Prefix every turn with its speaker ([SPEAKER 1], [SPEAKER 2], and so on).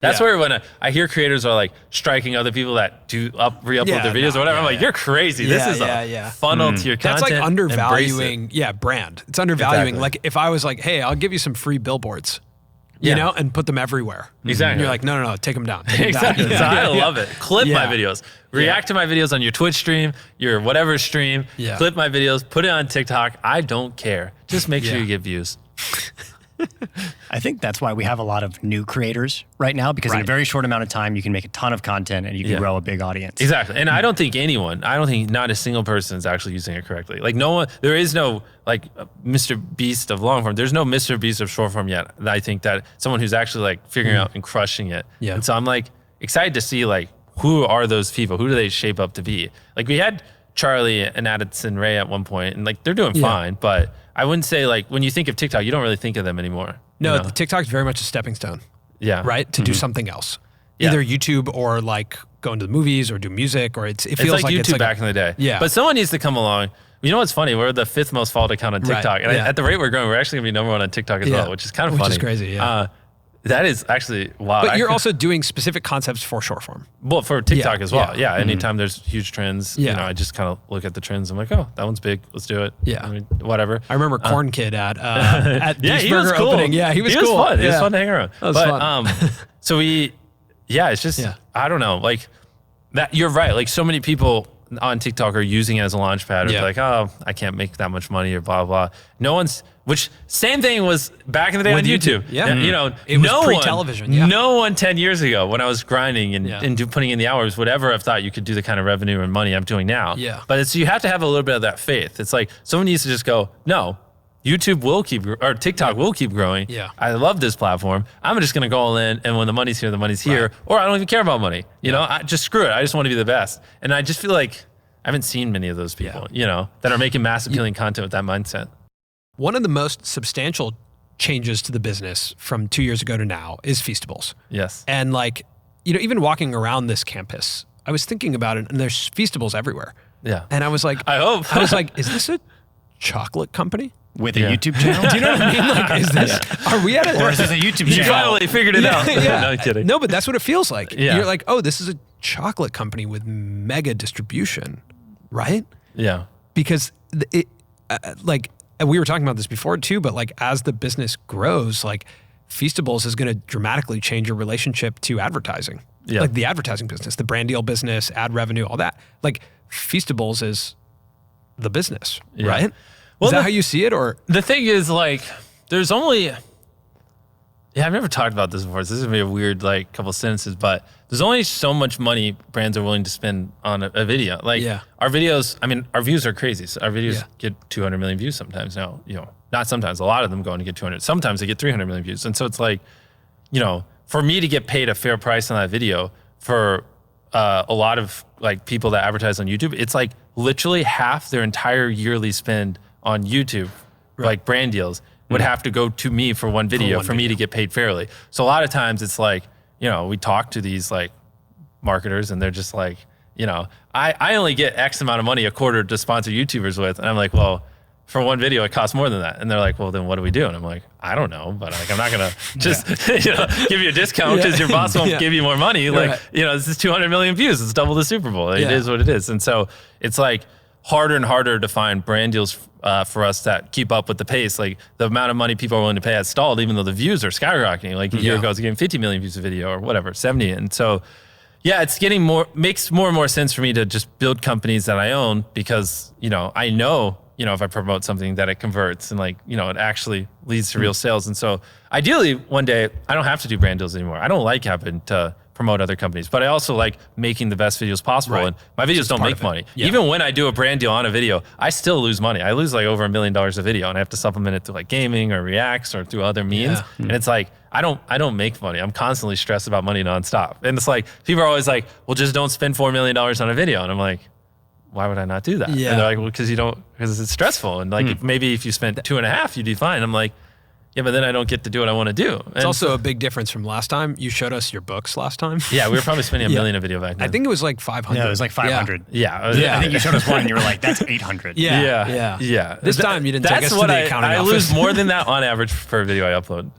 [SPEAKER 1] That's where when I hear creators are like striking other people that do re-upload their videos or whatever, I'm like, you're crazy. This is a funnel to your content.
[SPEAKER 2] That's like undervaluing, brand. It's undervaluing. Like if I was like, hey, I'll give you some free billboards, you know, and put them everywhere.
[SPEAKER 1] Exactly.
[SPEAKER 2] And you're like, no, take them down.
[SPEAKER 1] Exactly. So I love it. Clip my videos. React to my videos on your Twitch stream, your whatever stream. Clip my videos. Put it on TikTok. I don't care. Just make sure you get views.
[SPEAKER 3] I think that's why we have a lot of new creators right now, because in a very short amount of time, you can make a ton of content and you can grow a big audience.
[SPEAKER 1] Exactly. And I don't think not a single person is actually using it correctly. Like no one, there is no like Mr. Beast of long form. There's no Mr. Beast of short form yet. I think that someone who's actually like figuring out and crushing it. Yeah. And so I'm like excited to see like, who are those people? Who do they shape up to be? Like we had Charlie and Addison Ray at one point and like they're doing fine, but I wouldn't say like when you think of TikTok, you don't really think of them anymore.
[SPEAKER 2] No, the TikTok is very much a stepping stone.
[SPEAKER 1] Yeah.
[SPEAKER 2] Right? To do something else. Either YouTube or like going to the movies or do music or it feels
[SPEAKER 1] like YouTube back in the day. Yeah. But someone needs to come along. You know what's funny? We're the 5th most followed account on TikTok. And at the rate we're going, we're actually gonna be #1 on TikTok as well, which is kind of funny.
[SPEAKER 2] Which is crazy,
[SPEAKER 1] that is actually wild.
[SPEAKER 2] But you're also doing specific concepts for short form.
[SPEAKER 1] Well, for TikTok as well. Yeah. Anytime there's huge trends, you know, I just kind of look at the trends. I'm like, oh, that one's big. Let's do it. Yeah. I mean, whatever.
[SPEAKER 2] I remember Corn Kid at
[SPEAKER 1] he was cool.
[SPEAKER 2] opening. Yeah, he was cool.
[SPEAKER 1] Fun. It was fun to hang around. That was fun. So it's just, I don't know, like that. You're right. Like so many people on TikTok are using it as a launch pad. Or like, oh, I can't make that much money or blah, blah. No one's, which same thing was back in the day on YouTube.
[SPEAKER 2] Yeah.
[SPEAKER 1] You know,
[SPEAKER 2] it was pre-television.
[SPEAKER 1] No one 10 years ago when I was grinding and putting in the hours would ever have thought you could do the kind of revenue and money I'm doing now.
[SPEAKER 2] Yeah.
[SPEAKER 1] But you have to have a little bit of that faith. It's like someone needs to just go, no, YouTube will keep, or TikTok will keep growing.
[SPEAKER 2] Yeah.
[SPEAKER 1] I love this platform. I'm just going to go all in. And when the money's here, the money's here. Or I don't even care about money. You know, just screw it. I just want to be the best. And I just feel like I haven't seen many of those people, you know, that are making mass appealing content with that mindset.
[SPEAKER 2] One of the most substantial changes to the business from 2 years ago to now is Feastables.
[SPEAKER 1] Yes.
[SPEAKER 2] And like, you know, even walking around this campus, I was thinking about it and there's Feastables everywhere.
[SPEAKER 1] Yeah.
[SPEAKER 2] And I was like,
[SPEAKER 1] I was
[SPEAKER 2] like, is this a chocolate company?
[SPEAKER 3] With a YouTube channel?
[SPEAKER 2] Do you know what I mean? Like, is this, are we at a,
[SPEAKER 3] or is this a YouTube channel?
[SPEAKER 1] You finally figured it out. No, I'm kidding.
[SPEAKER 2] No, but that's what it feels like. You're like, oh, this is a chocolate company with mega distribution, right?
[SPEAKER 1] Yeah.
[SPEAKER 2] Because like, and we were talking about this before too, but like as the business grows, like Feastables is going to dramatically change your relationship to advertising. Yeah. Like the advertising business, the brand deal business, ad revenue, all that. Like Feastables is the business, right? Well, is that how you see it? Or
[SPEAKER 1] the thing is like, there's only, I've never talked about this before. So this is gonna be a weird like couple sentences, but there's only so much money brands are willing to spend on a video. Like our videos, I mean, our views are crazy. So our videos get 200 million views sometimes now, you know, not sometimes, a lot of them go on to get 200. Sometimes they get 300 million views. And so it's like, you know, for me to get paid a fair price on that video for a lot of like people that advertise on YouTube, it's like literally half their entire yearly spend on YouTube, like brand deals, would have to go to me for one video for me to get paid fairly. So a lot of times it's like, you know, we talk to these like marketers and they're just like, you know, I only get X amount of money a quarter to sponsor YouTubers with. And I'm like, well, for one video, it costs more than that. And they're like, well, then what do we do? And I'm like, I don't know, but like, I'm not gonna just you know, give you a discount because your boss won't give you more money. Like, you know, this is 200 million views. It's double the Super Bowl. It is what it is. And so it's like harder and harder to find brand deals for us that keep up with the pace. Like the amount of money people are willing to pay has stalled, even though the views are skyrocketing. Like a year ago, I was getting 50 million views a video or whatever, 70. And so, yeah, it's getting makes more and more sense for me to just build companies that I own because, you know, I know, you know, if I promote something that it converts and like, you know, it actually leads to real sales. And so ideally one day I don't have to do brand deals anymore. I don't like having to promote other companies, but I also like making the best videos possible. And my videos don't make money. Even when I do a brand deal on a video, I still lose money. I lose like over $1 million a video and I have to supplement it through like gaming or reacts or through other means. And it's like, I don't make money. I'm constantly stressed about money nonstop. And it's like, people are always like, well, just don't spend $4 million on a video. And I'm like, why would I not do that? And they're like, well, because it's stressful. And like, maybe if you spent 2.5, you'd be fine. I'm like, yeah, but then I don't get to do what I want to do.
[SPEAKER 2] It's also a big difference from last time. You showed us your books last time.
[SPEAKER 1] Yeah, we were probably spending $1 million a video back then.
[SPEAKER 2] I think it was like 500.
[SPEAKER 3] Yeah, it was like 500.
[SPEAKER 1] Yeah.
[SPEAKER 3] I think you showed us one and you were like, that's 800.
[SPEAKER 2] Yeah. This time you didn't take us to the accounting office.
[SPEAKER 1] I lose more than that on average per video I upload.